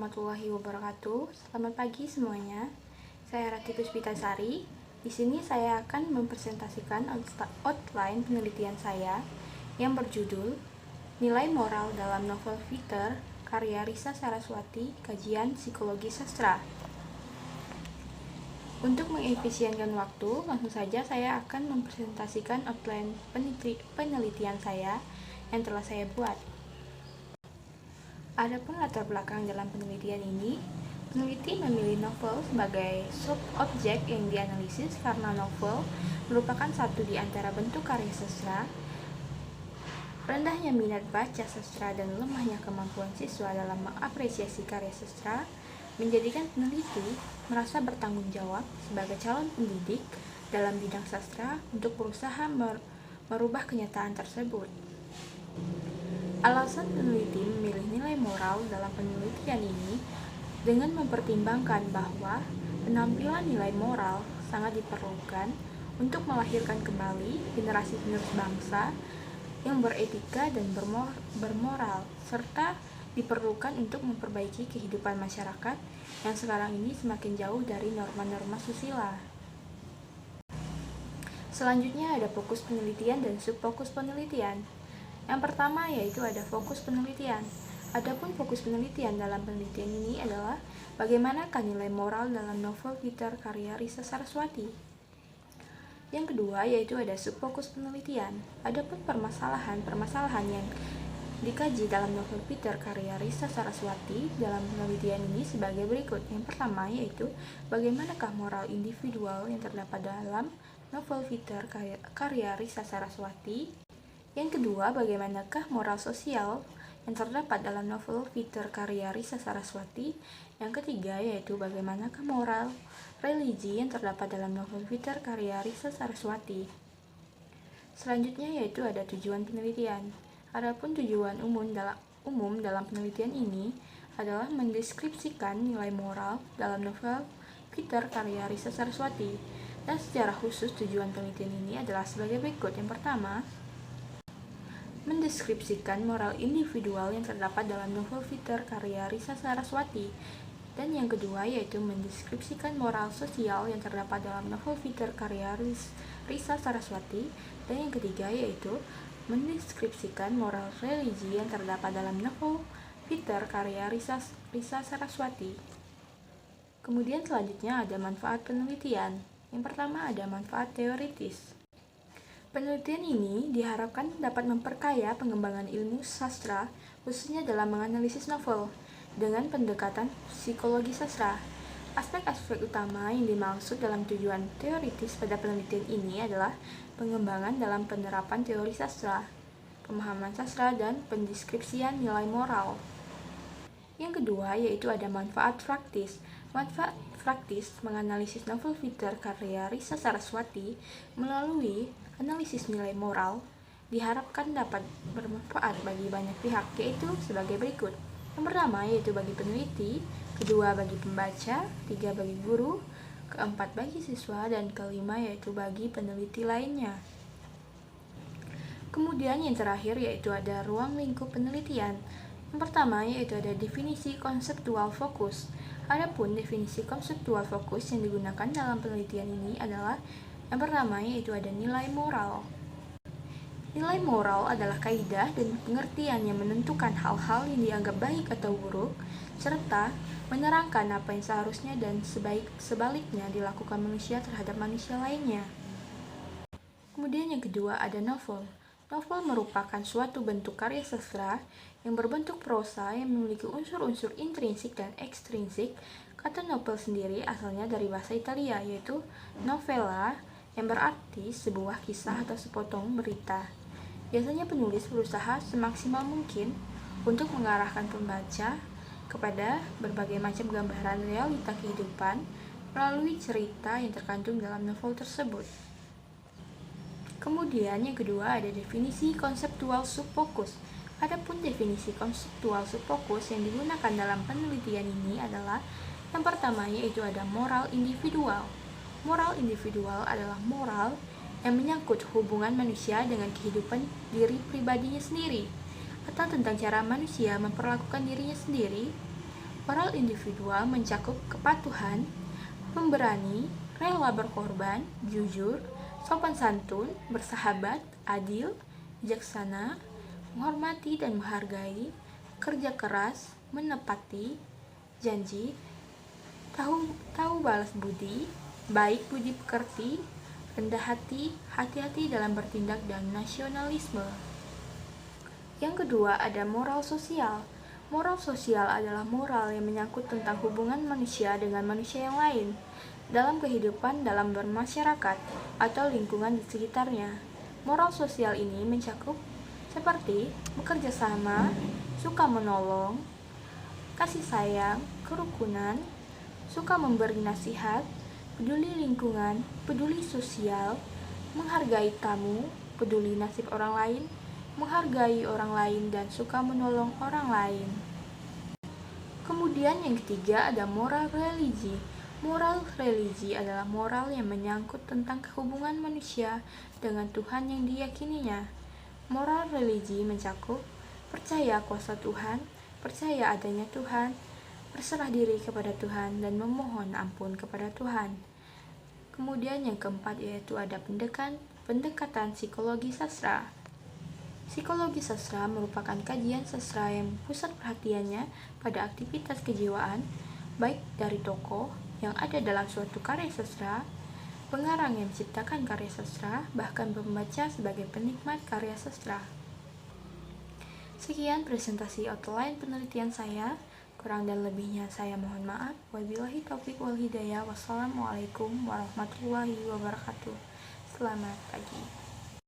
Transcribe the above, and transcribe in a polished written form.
warahmatullahi wabarakatuh. Selamat pagi semuanya. Saya Ratitus Pitasari. Di sini saya akan mempresentasikan outline penelitian saya yang berjudul Nilai Moral dalam Novel Fiter karya Risa Saraswati, kajian psikologi sastra. Untuk mengefisienkan waktu, langsung saja saya akan mempresentasikan outline penelitian saya yang telah saya buat. Adapun latar belakang dalam penelitian ini, peneliti memilih novel sebagai subobjek yang dianalisis karena novel merupakan satu di antara bentuk karya sastra. Rendahnya minat baca sastra dan lemahnya kemampuan siswa dalam mengapresiasi karya sastra menjadikan peneliti merasa bertanggung jawab sebagai calon pendidik dalam bidang sastra untuk berusaha merubah kenyataan tersebut. Alasan peneliti memilih nilai moral dalam penelitian ini dengan mempertimbangkan bahwa penampilan nilai moral sangat diperlukan untuk melahirkan kembali generasi penerus bangsa yang beretika dan bermoral, serta diperlukan untuk memperbaiki kehidupan masyarakat yang sekarang ini semakin jauh dari norma-norma susila. Selanjutnya ada fokus penelitian dan subfokus penelitian. Yang pertama yaitu ada fokus penelitian. Adapun fokus penelitian dalam penelitian ini adalah bagaimanakah nilai moral dalam novel Fiter karya Risa Saraswati. Yang kedua yaitu ada subfokus penelitian. Adapun permasalahan yang dikaji dalam novel Fiter karya Risa Saraswati dalam penelitian ini sebagai berikut. Yang pertama yaitu bagaimanakah moral individual yang terdapat dalam novel Fiter karya Risa Saraswati. Yang kedua, bagaimanakah moral sosial yang terdapat dalam novel Fiter karya Risa Saraswati. Yang ketiga, yaitu bagaimanakah moral religi yang terdapat dalam novel Fiter karya Risa Saraswati. Selanjutnya yaitu ada tujuan penelitian. Adapun tujuan umum dalam penelitian ini adalah mendeskripsikan nilai moral dalam novel Fiter karya Risa Saraswati. Dan secara khusus tujuan penelitian ini adalah sebagai berikut. Yang pertama, mendeskripsikan moral individual yang terdapat dalam novel Fiter karya Risa Saraswati. Dan yang kedua yaitu mendeskripsikan moral sosial yang terdapat dalam novel Fiter karya Risa Saraswati. Dan yang ketiga yaitu mendeskripsikan moral religi yang terdapat dalam novel Fiter karya Risa Saraswati. Kemudian selanjutnya ada manfaat penelitian. Yang pertama ada manfaat teoritis. Penelitian ini diharapkan dapat memperkaya pengembangan ilmu sastra, khususnya dalam menganalisis novel, dengan pendekatan psikologi sastra. Aspek-aspek utama yang dimaksud dalam tujuan teoritis pada penelitian ini adalah pengembangan dalam penerapan teori sastra, pemahaman sastra, dan pendeskripsian nilai moral. Yang kedua yaitu ada manfaat praktis. Manfaat praktis menganalisis novel Fiter karya Risa Saraswati melalui analisis nilai moral diharapkan dapat bermanfaat bagi banyak pihak, yaitu sebagai berikut. Yang pertama yaitu bagi peneliti, kedua bagi pembaca, tiga bagi guru, keempat bagi siswa, dan kelima yaitu bagi peneliti lainnya. Kemudian yang terakhir yaitu ada ruang lingkup penelitian. Yang pertama yaitu ada definisi konseptual fokus. Adapun definisi konseptual fokus yang digunakan dalam penelitian ini adalah yang pertama yaitu ada nilai moral. Nilai moral adalah kaidah dan pengertian yang menentukan hal-hal yang dianggap baik atau buruk, serta menerangkan apa yang seharusnya dan sebaliknya dilakukan manusia terhadap manusia lainnya. Kemudian yang kedua ada novel. Novel merupakan suatu bentuk karya sastra yang berbentuk prosa yang memiliki unsur-unsur intrinsik dan ekstrinsik. Kata novel sendiri asalnya dari bahasa Italia yaitu novella, yang berarti sebuah kisah atau sepotong berita. Biasanya penulis berusaha semaksimal mungkin untuk mengarahkan pembaca kepada berbagai macam gambaran realita kehidupan melalui cerita yang terkandung dalam novel tersebut. Kemudian yang kedua ada definisi konseptual subfokus. Adapun definisi konseptual subfokus yang digunakan dalam penelitian ini adalah yang pertama yaitu ada moral individual. Moral individual adalah moral yang menyangkut hubungan manusia dengan kehidupan diri pribadinya sendiri, atau tentang cara manusia memperlakukan dirinya sendiri. Moral individual mencakup kepatuhan, pemberani, rela berkorban, jujur, sopan santun, bersahabat, adil, bijaksana, menghormati dan menghargai, kerja keras, menepati janji, tahu balas budi, baik budi pekerti, rendah hati, hati-hati dalam bertindak, dan nasionalisme. Yang kedua ada moral sosial. Moral sosial adalah moral yang menyangkut tentang hubungan manusia dengan manusia yang lain dalam kehidupan dalam bermasyarakat atau lingkungan di sekitarnya. Moral sosial ini mencakup seperti bekerja sama, suka menolong, kasih sayang, kerukunan, suka memberi nasihat, peduli lingkungan, peduli sosial, menghargai tamu, peduli nasib orang lain, menghargai orang lain, dan suka menolong orang lain. Kemudian yang ketiga ada moral religi. Moral religi adalah moral yang menyangkut tentang hubungan manusia dengan Tuhan yang diyakininya. Moral religi mencakup percaya kuasa Tuhan, percaya adanya Tuhan, berserah diri kepada Tuhan, dan memohon ampun kepada Tuhan. Kemudian yang keempat yaitu ada pendekatan psikologi sastra. Psikologi sastra merupakan kajian sastra yang pusat perhatiannya pada aktivitas kejiwaan, baik dari tokoh yang ada dalam suatu karya sastra, pengarang yang menciptakan karya sastra, bahkan pembaca sebagai penikmat karya sastra. Sekian presentasi outline penelitian saya. Kurang dan lebihnya saya mohon maaf. Wabillahi taufiq wal hidayah. Wassalamualaikum warahmatullahi wabarakatuh. Selamat pagi.